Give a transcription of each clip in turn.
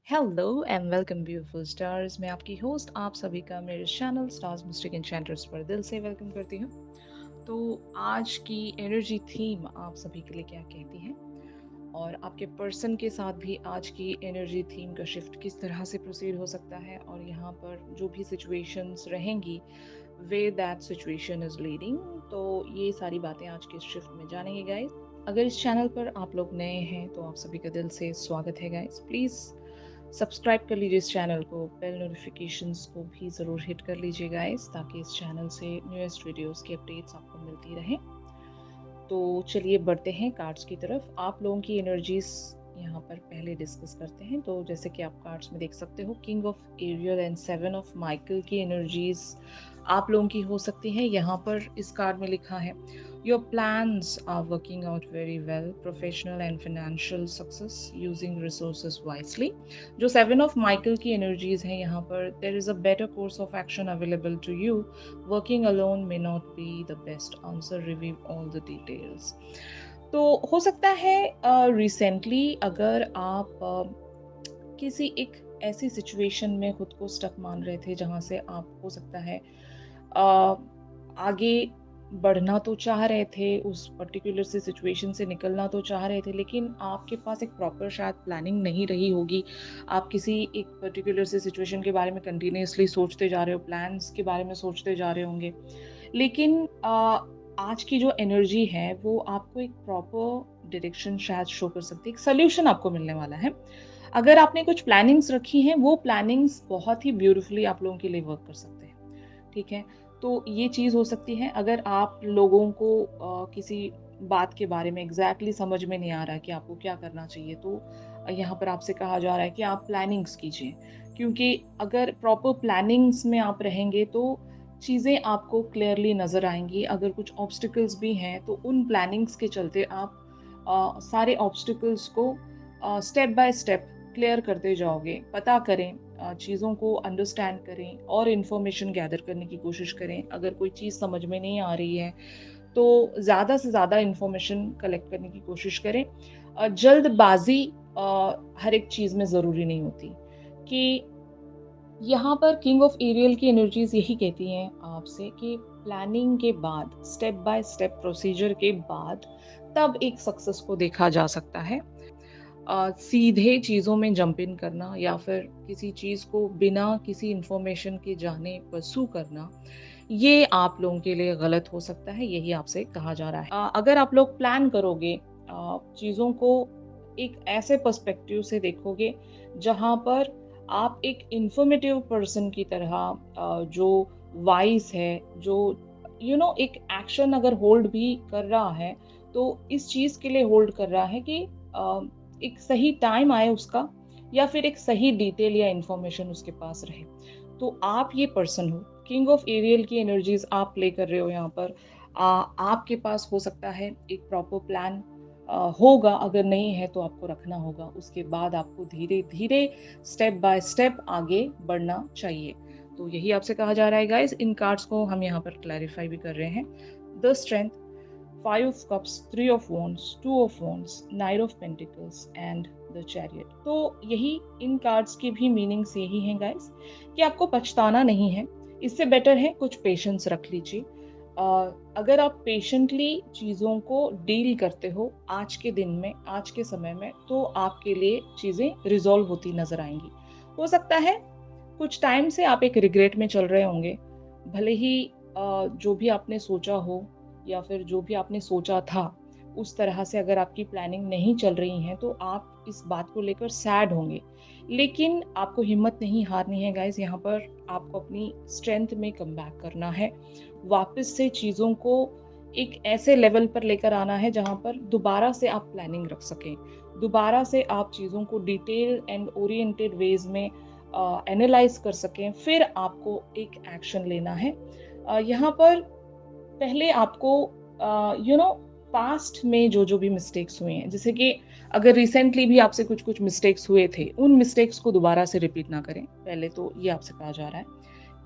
Hello and welcome beautiful stars. मैं आपकी host आप सभी का मेरे चैनल स्टार्स मिस्टिक एन्चेंटर्स पर दिल से वेलकम करती हूँ। तो आज की एनर्जी थीम आप सभी के लिए क्या कहती है और आपके पर्सन के साथ भी आज की एनर्जी थीम का शिफ्ट किस तरह से प्रोसीड हो सकता है और यहाँ पर जो भी सिचुएशंस रहेंगी way that situation is leading. तो ये सारी बातें आज के शिफ्ट में जानेंगे गाइस। अगर इस चैनल पर आप लोग नए हैं तो आप सभी का दिल से स्वागत है गाइस। प्लीज़ सब्सक्राइब कर लीजिए इस चैनल को, बेल नोटिफिकेशंस को भी ज़रूर हिट कर लीजिए गाइस, ताकि इस चैनल से न्यूएस्ट वीडियोस की अपडेट्स आपको मिलती रहें। तो चलिए बढ़ते हैं कार्ड्स की तरफ। आप लोगों की एनर्जीज यहाँ पर पहले डिस्कस करते हैं। तो जैसे कि आप कार्ड्स में देख सकते हो, king of Ariel and seven of Michael की एनर्जीज आप लोगों की हो सकती है। यहाँ पर इस कार्ड में लिखा है your plans are working out very well, professional and financial success using resources wisely. जो सेवन ऑफ माइकल की एनर्जीज हैं यहाँ पर, there is a better course of action available to you, working alone may not be the best answer, review all the details. तो हो सकता है recently अगर आप किसी एक ऐसी सिचुएशन में खुद को स्टक मान रहे थे जहां से आप हो सकता है आगे बढ़ना तो चाह रहे थे, उस पर्टिकुलर से सिचुएशन से निकलना तो चाह रहे थे, लेकिन आपके पास एक प्रॉपर शायद प्लानिंग नहीं रही होगी। आप किसी एक पर्टिकुलर से सिचुएशन के बारे में कंटिन्यूअसली सोचते जा रहे हो, प्लान्स के बारे में सोचते जा रहे होंगे, लेकिन आज की जो एनर्जी है वो आपको एक प्रॉपर डायरेक्शन शायद शो कर सकती है, एक सोल्यूशन आपको मिलने वाला है। अगर आपने कुछ प्लानिंग्स रखी हैं, वो प्लानिंग्स बहुत ही ब्यूटीफुली आप लोगों के लिए वर्क कर सकते हैं। ठीक है, तो ये चीज़ हो सकती है। अगर आप लोगों को किसी बात के बारे में एग्जैक्टली समझ में नहीं आ रहा है कि आपको क्या करना चाहिए, तो यहाँ पर आपसे कहा जा रहा है कि आप प्लानिंग्स कीजिए, क्योंकि अगर प्रॉपर प्लानिंग्स में आप रहेंगे तो चीज़ें आपको क्लियरली नज़र आएंगी। अगर कुछ ऑब्स्टिकल्स भी हैं तो उन प्लानिंग्स के चलते आप सारे ऑब्स्टिकल्स को स्टेप बाय स्टेप क्लियर करते जाओगे। पता करें, चीज़ों को अंडरस्टैंड करें और इन्फॉर्मेशन गैदर करने की कोशिश करें। अगर कोई चीज़ समझ में नहीं आ रही है तो ज़्यादा से ज़्यादा इन्फॉर्मेशन कलेक्ट करने की कोशिश करें। जल्दबाजी हर एक चीज़ में ज़रूरी नहीं होती। कि यहाँ पर किंग ऑफ एरियल की एनर्जीज यही कहती हैं आपसे कि प्लानिंग के बाद, स्टेप बाय स्टेप प्रोसीजर के बाद, तब एक सक्सेस को देखा जा सकता है। सीधे चीज़ों में जंप इन करना या फिर किसी चीज़ को बिना किसी इंफॉर्मेशन के जाने परसू करना, ये आप लोगों के लिए गलत हो सकता है। यही आपसे कहा जा रहा है। अगर आप लोग प्लान करोगे, चीज़ों को एक ऐसे पर्सपेक्टिव से देखोगे जहाँ पर आप एक इंफॉर्मेटिव पर्सन की तरह, जो वाइज है, जो एक एक्शन अगर होल्ड भी कर रहा है तो इस चीज़ के लिए होल्ड कर रहा है कि एक सही टाइम आए उसका, या फिर एक सही डिटेल या इंफॉर्मेशन उसके पास रहे। तो आप ये पर्सन हो, किंग ऑफ एरियल की एनर्जीज आप प्ले कर रहे हो यहाँ पर। आपके पास हो सकता है एक प्रॉपर प्लान होगा, अगर नहीं है तो आपको रखना होगा। उसके बाद आपको धीरे धीरे स्टेप बाय स्टेप आगे बढ़ना चाहिए। तो यही आपसे कहा जा रहा है गाइस। इन कार्ड्स को हम यहाँ पर क्लैरिफाई भी कर रहे हैं। The strength, five of cups, three of wands, two of wands, night of pentacles and the chariot. तो यही इन कार्ड्स की भी मीनिंग्स यही हैं गाइस, कि आपको पछताना नहीं है। इससे बेटर है कुछ पेशेंस रख लीजिए। अगर आप पेशेंटली चीज़ों को डील करते हो आज के दिन में, आज के समय में, तो आपके लिए चीज़ें रिजॉल्व होती नजर आएंगी। हो सकता है कुछ टाइम से आप एक रिग्रेट में चल रहे होंगे, भले ही जो भी आपने सोचा हो या फिर जो भी आपने सोचा था उस तरह से अगर आपकी प्लानिंग नहीं चल रही है तो आप इस बात को लेकर सैड होंगे। लेकिन आपको हिम्मत नहीं हारनी है गाइस। यहाँ पर आपको अपनी स्ट्रेंथ में कम बैक करना है, वापस से चीज़ों को एक ऐसे लेवल पर लेकर आना है जहाँ पर दोबारा से आप प्लानिंग रख सकें, दोबारा से आप चीज़ों को डिटेल एंड ओरिएंटेड वेज में एनालाइज कर सकें। फिर आपको एक एक्शन लेना है। यहाँ पर पहले आपको पास्ट में जो जो भी मिस्टेक्स हुए हैं, जैसे कि अगर रिसेंटली भी आपसे कुछ कुछ मिस्टेक्स हुए थे, उन मिस्टेक्स को दोबारा से रिपीट ना करें। पहले तो ये आपसे कहा जा रहा है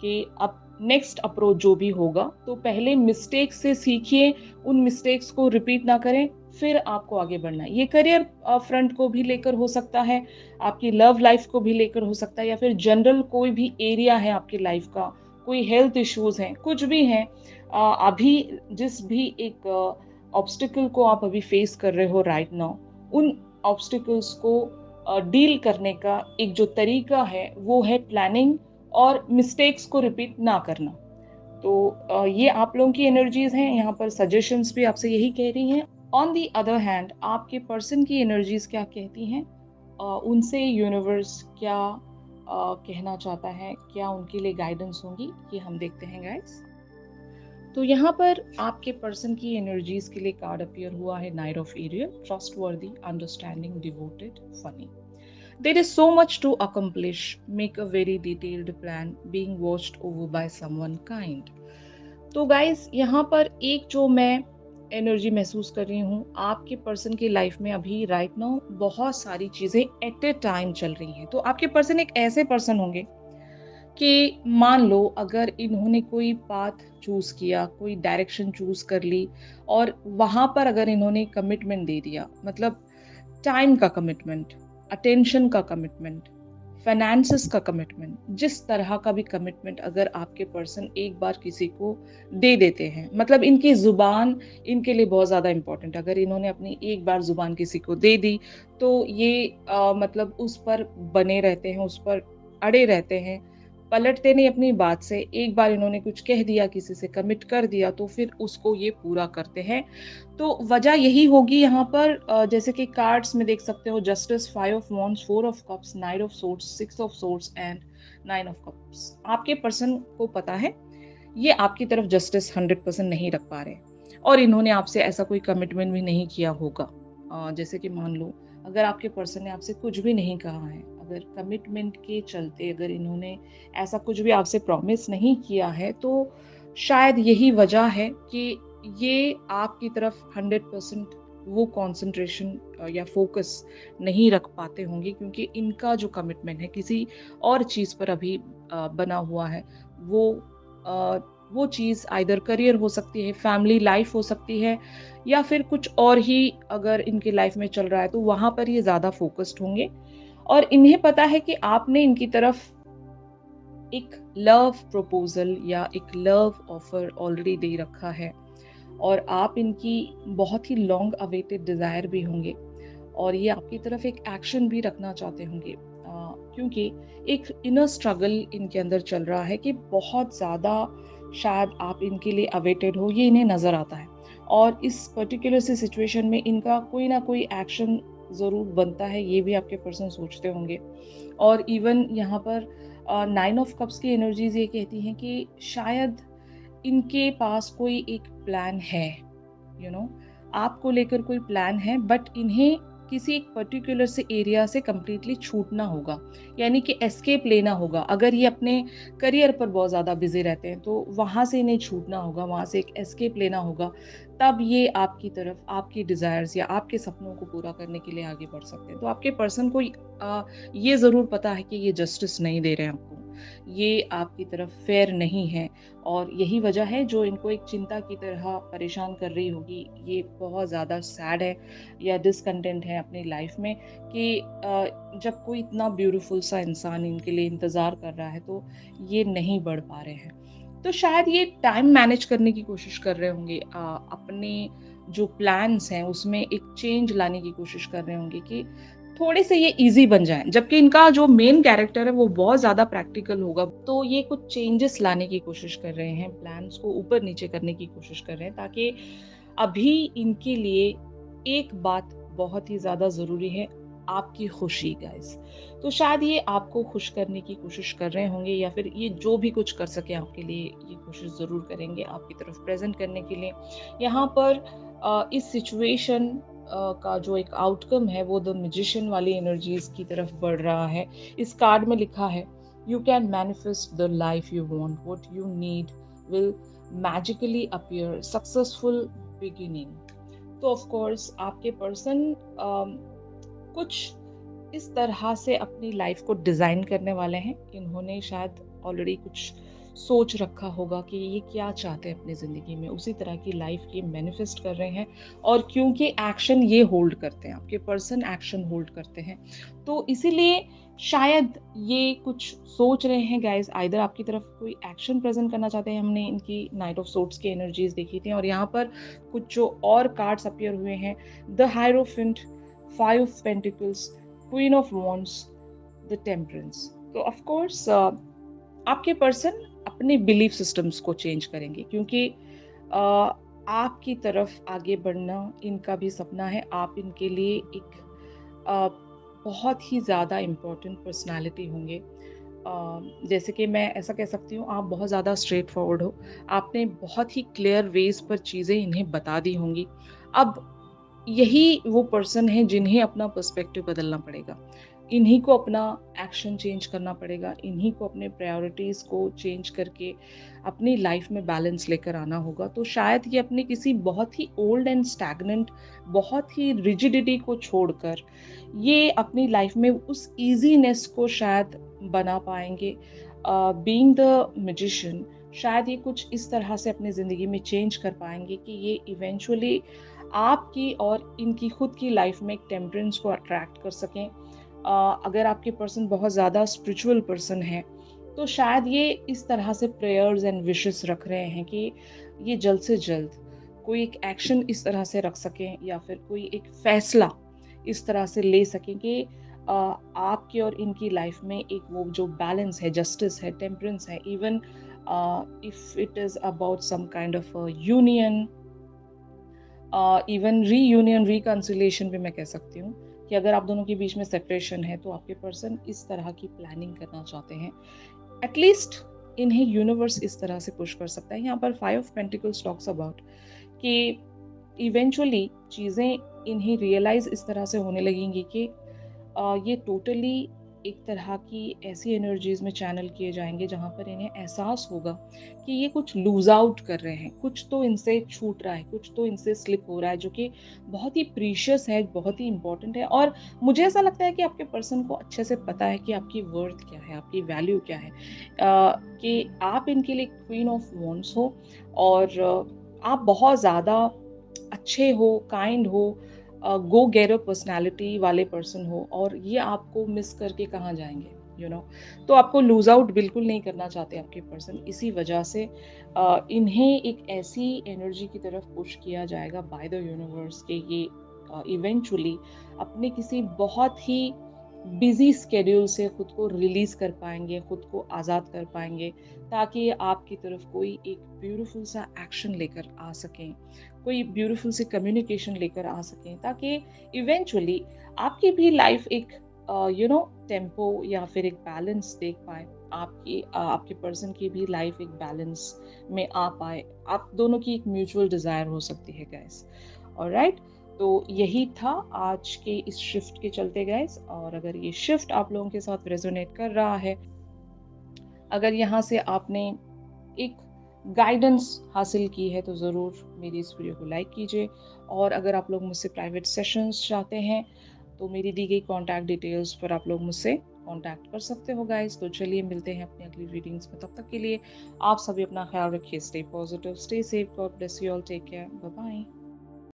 कि अब नेक्स्ट अप्रोच जो भी होगा तो पहले मिस्टेक्स से सीखिए, उन मिस्टेक्स को रिपीट ना करें, फिर आपको आगे बढ़ना है। ये करियर फ्रंट को भी लेकर हो सकता है, आपकी लव लाइफ को भी लेकर हो सकता है, या फिर जनरल कोई भी एरिया है आपकी लाइफ का, कोई हेल्थ इश्यूज़ हैं, कुछ भी हैं। अभी जिस भी एक ऑब्स्टिकल को आप अभी फेस कर रहे हो राइट नाउ, उन ऑब्स्टिकल्स को डील करने का एक जो तरीका है वो है प्लानिंग और मिस्टेक्स को रिपीट ना करना। तो ये आप लोगों की एनर्जीज हैं, यहाँ पर सजेशंस भी आपसे यही कह रही हैं। ऑन दी अदर हैंड आपके पर्सन की एनर्जीज क्या कहती हैं, उनसे यूनिवर्स क्या कहना चाहता है, क्या उनके लिए गाइडेंस होंगी, ये हम देखते हैं गाइस। तो यहाँ पर आपके पर्सन की एनर्जीज के लिए कार्ड अपीयर हुआ है knight of Ariel, trustworthy, understanding, devoted, funny. There is so much to accomplish. Make a very detailed plan. Being watched over by someone kind. तो गाइस यहाँ पर एक जो मैं एनर्जी महसूस कर रही हूँ, आपके पर्सन की लाइफ में अभी राइट नाउ बहुत सारी चीजें एट ए टाइम चल रही हैं। तो आपके पर्सन एक ऐसे पर्सन होंगे कि मान लो अगर इन्होंने कोई पाथ चूज किया, कोई डायरेक्शन चूज कर ली, और वहां पर अगर इन्होंने कमिटमेंट दे दिया, मतलब टाइम का कमिटमेंट, अटेंशन का कमिटमेंट, फाइनेंसेस का कमिटमेंट, जिस तरह का भी कमिटमेंट अगर आपके पर्सन एक बार किसी को दे देते हैं, मतलब इनकी जुबान इनके लिए बहुत ज़्यादा इंपॉर्टेंट। अगर इन्होंने अपनी एक बार जुबान किसी को दे दी तो ये मतलब उस पर बने रहते हैं, उस पर अड़े रहते हैं, पलटते नहीं अपनी बात से। एक बार इन्होंने कुछ कह दिया, किसी से कमिट कर दिया, तो फिर उसको ये पूरा करते हैं। तो वजह यही होगी यहाँ पर, जैसे कि कार्ड्स में देख सकते हो, justice, 5 of wands, 4 of cups, 9 of swords, 6 of swords and 9 of cups. आपके पर्सन को पता है ये आपकी तरफ जस्टिस 100% नहीं रख पा रहे, और इन्होंने आपसे ऐसा कोई कमिटमेंट भी नहीं किया होगा। जैसे कि मान लो अगर आपके पर्सन ने आपसे कुछ भी नहीं कहा है, अगर कमिटमेंट के चलते अगर इन्होंने ऐसा कुछ भी आपसे प्रॉमिस नहीं किया है, तो शायद यही वजह है कि ये आपकी तरफ 100% वो कंसंट्रेशन या फोकस नहीं रख पाते होंगे, क्योंकि इनका जो कमिटमेंट है किसी और चीज़ पर अभी बना हुआ है। वो अ, वो चीज़ आइदर करियर हो सकती है, फैमिली लाइफ हो सकती है, या फिर कुछ और ही अगर इनकी लाइफ में चल रहा है तो वहाँ पर ये ज़्यादा फोकस्ड होंगे। और इन्हें पता है कि आपने इनकी तरफ एक लव प्रपोजल या एक लव ऑफर ऑलरेडी दे रखा है, और आप इनकी बहुत ही लॉन्ग अवेटेड डिज़ायर भी होंगे, और ये आपकी तरफ एक एक्शन भी रखना चाहते होंगे, क्योंकि एक इनर स्ट्रगल इनके अंदर चल रहा है कि बहुत ज़्यादा शायद आप इनके लिए अवेटेड हो, ये इन्हें नज़र आता है। और इस पर्टिकुलर सी सिचुएशन में इनका कोई ना कोई एक्शन ज़रूर बनता है, ये भी आपके पर्सन सोचते होंगे। और इवन यहाँ पर 9 ऑफ कप्स की एनर्जीज ये कहती हैं कि शायद इनके पास कोई एक प्लान है, आपको लेकर कोई प्लान है, बट इन्हें किसी एक पर्टिकुलर से एरिया से कंप्लीटली छूटना होगा, यानी कि एस्केप लेना होगा। अगर ये अपने करियर पर बहुत ज़्यादा बिजी रहते हैं तो वहाँ से इन्हें छूटना होगा, वहाँ से एक एस्केप लेना होगा, तब ये आपकी तरफ आपकी डिज़ायर्स या आपके सपनों को पूरा करने के लिए आगे बढ़ सकते हैं। तो आपके पर्सन को ये ज़रूर पता है कि ये जस्टिस नहीं दे रहे हैं आपको, ये आपकी तरफ फेयर नहीं है, और यही वजह है जो इनको एक चिंता की तरह परेशान कर रही होगी। ये बहुत ज़्यादा सैड है या डिसकंटेंट है अपनी लाइफ में कि जब कोई इतना ब्यूटीफुल सा इंसान इनके लिए इंतज़ार कर रहा है तो ये नहीं बढ़ पा रहे हैं। तो शायद ये टाइम मैनेज करने की कोशिश कर रहे होंगे, अपने जो प्लान्स हैं उसमें एक चेंज लाने की कोशिश कर रहे होंगे कि थोड़े से ये इजी बन जाएं, जबकि इनका जो मेन कैरेक्टर है वो बहुत ज़्यादा प्रैक्टिकल होगा। तो ये कुछ चेंजेस लाने की कोशिश कर रहे हैं, प्लान्स को ऊपर नीचे करने की कोशिश कर रहे हैं, ताकि अभी इनके लिए एक बात बहुत ही ज़्यादा ज़रूरी है, आपकी खुशी गाइस। तो शायद ये आपको खुश करने की कोशिश कर रहे होंगे, या फिर ये जो भी कुछ कर सके आपके लिए ये कोशिश ज़रूर करेंगे आपकी तरफ प्रेजेंट करने के लिए। यहाँ पर इस सिचुएशन का जो एक आउटकम है वो द मैजिशियन वाली एनर्जीज की तरफ बढ़ रहा है। इस कार्ड में लिखा है, you can manifest the life you want, what you need will magically appear, successful beginning. तो ऑफ कोर्स आपके पर्सन कुछ इस तरह से अपनी लाइफ को डिज़ाइन करने वाले हैं। इन्होंने शायद ऑलरेडी कुछ सोच रखा होगा कि ये क्या चाहते हैं अपनी ज़िंदगी में, उसी तरह की लाइफ़ ये मैनिफेस्ट कर रहे हैं। और क्योंकि एक्शन ये होल्ड करते हैं, आपके पर्सन एक्शन होल्ड करते हैं, तो इसीलिए शायद ये कुछ सोच रहे हैं गाइज़, आइदर आपकी तरफ कोई एक्शन प्रेज़ेंट करना चाहते हैं। हमने इनकी नाइट ऑफ सोर्ड्स की एनर्जीज़ देखी थी और यहाँ पर कुछ जो और कार्ड्स अपीयर हुए हैं, the hierophant, 5 of pentacles, queen of wands, the temperance. तो ऑफ कोर्स आपके पर्सन अपने बिलीफ सिस्टम्स को चेंज करेंगे, क्योंकि आपकी तरफ आगे बढ़ना इनका भी सपना है। आप इनके लिए एक अ, बहुत ही ज़्यादा इम्पोर्टेंट पर्सनैलिटी होंगे। जैसे कि मैं ऐसा कह सकती हूँ, आप बहुत ज़्यादा स्ट्रेट फॉरवर्ड हो। आपने बहुत ही क्लियर वेज़ पर चीज़ें इन्हें बता दी होंगी। अब यही वो पर्सन है जिन्हें अपना पर्सपेक्टिव बदलना पड़ेगा। इन्हीं को अपना एक्शन चेंज करना पड़ेगा, इन्हीं को अपने प्रायोरिटीज़ को चेंज करके अपनी लाइफ में बैलेंस लेकर आना होगा। तो शायद ये अपने किसी बहुत ही ओल्ड एंड स्टैग्नेंट, बहुत ही रिजिडिटी को छोड़कर ये अपनी लाइफ में उस ईज़ीनेस को शायद बना पाएँगे। बीइंग द मैजिशियन, शायद ये कुछ इस तरह से अपनी ज़िंदगी में चेंज कर पाएँगे कि ये इवेंचुअली आपकी और इनकी खुद की लाइफ में एक टेम्परेंस को अट्रैक्ट कर सकें। अगर आपके पर्सन बहुत ज़्यादा स्पिरिचुअल पर्सन है, तो शायद ये इस तरह से प्रेयर्स एंड विशेस रख रहे हैं कि ये जल्द से जल्द कोई एक एक्शन इस तरह से रख सकें, या फिर कोई एक फैसला इस तरह से ले सकें कि आपकी और इनकी लाइफ में एक वो जो बैलेंस है, जस्टिस है, टेम्परेंस है, even if it is about some kind of union, even reunion, reconciliation भी मैं कह सकती हूँ कि अगर आप दोनों के बीच में सेपरेशन है, तो आपके पर्सन इस तरह की प्लानिंग करना चाहते हैं। एटलीस्ट इन्हें यूनिवर्स इस तरह से पुश कर सकता है। यहाँ पर 5 ऑफ पेंटिकल्स टॉक्स अबाउट कि इवेंचुअली चीज़ें इन्हें रियलाइज़ इस तरह से होने लगेंगी कि ये टोटली एक तरह की ऐसी एनर्जीज़ में चैनल किए जाएँगे जहाँ पर इन्हें एहसास होगा कि ये कुछ लूज़ आउट कर रहे हैं, कुछ तो इनसे छूट रहा है, कुछ तो इनसे स्लिप हो रहा है, जो कि बहुत ही प्रीशियस है, बहुत ही इम्पोर्टेंट है। और मुझे ऐसा लगता है कि आपके पर्सन को अच्छे से पता है कि आपकी वर्थ क्या है, आपकी वैल्यू क्या है। कि आप इनके लिए क्वीन ऑफ वांड्स हो और आप बहुत ज़्यादा अच्छे हो, काइंड हो, गो गेटर पर्सनैलिटी वाले पर्सन हो, और ये आपको मिस करके कहाँ जाएँगे, यू नो। तो आपको लूज़ आउट बिल्कुल नहीं करना चाहते आपके पर्सन। इसी वजह से इन्हें एक ऐसी एनर्जी की तरफ पुश किया जाएगा बाय द यूनिवर्स कि ये इवेंचुअली अपने किसी बहुत ही बिज़ी स्केड्यूल से खुद को रिलीज़ कर पाएँगे, खुद को आज़ाद कर पाएँगे, ताकि ये आपकी तरफ कोई एक ब्यूटीफुल सा एक्शन लेकर आ सकें, कोई ब्यूटीफुल सी कम्युनिकेशन लेकर आ सकें, ताकि इवेंचुअली आपकी भी लाइफ एक टेम्पो या फिर एक बैलेंस देख पाए। आपके पर्सन की भी लाइफ एक बैलेंस में आ पाए। आप दोनों की एक म्यूचुअल डिज़ायर हो सकती है गाइस। ऑलराइट, तो यही था आज के इस शिफ्ट के चलते गाइस। और अगर ये शिफ्ट आप लोगों के साथ रेजोनेट कर रहा है, अगर यहाँ से आपने एक गाइडेंस हासिल की है, तो ज़रूर मेरी इस वीडियो को लाइक कीजिए। और अगर आप लोग मुझसे प्राइवेट सेशंस चाहते हैं, तो मेरी दी गई कॉन्टैक्ट डिटेल्स पर आप लोग मुझसे कॉन्टैक्ट कर सकते हो गाइस। तो चलिए मिलते हैं अपनी अगली रीडिंग्स में। तब तक के लिए आप सभी अपना ख्याल रखिए। Stay positive, stay safe, God bless you all, take care, bye bye.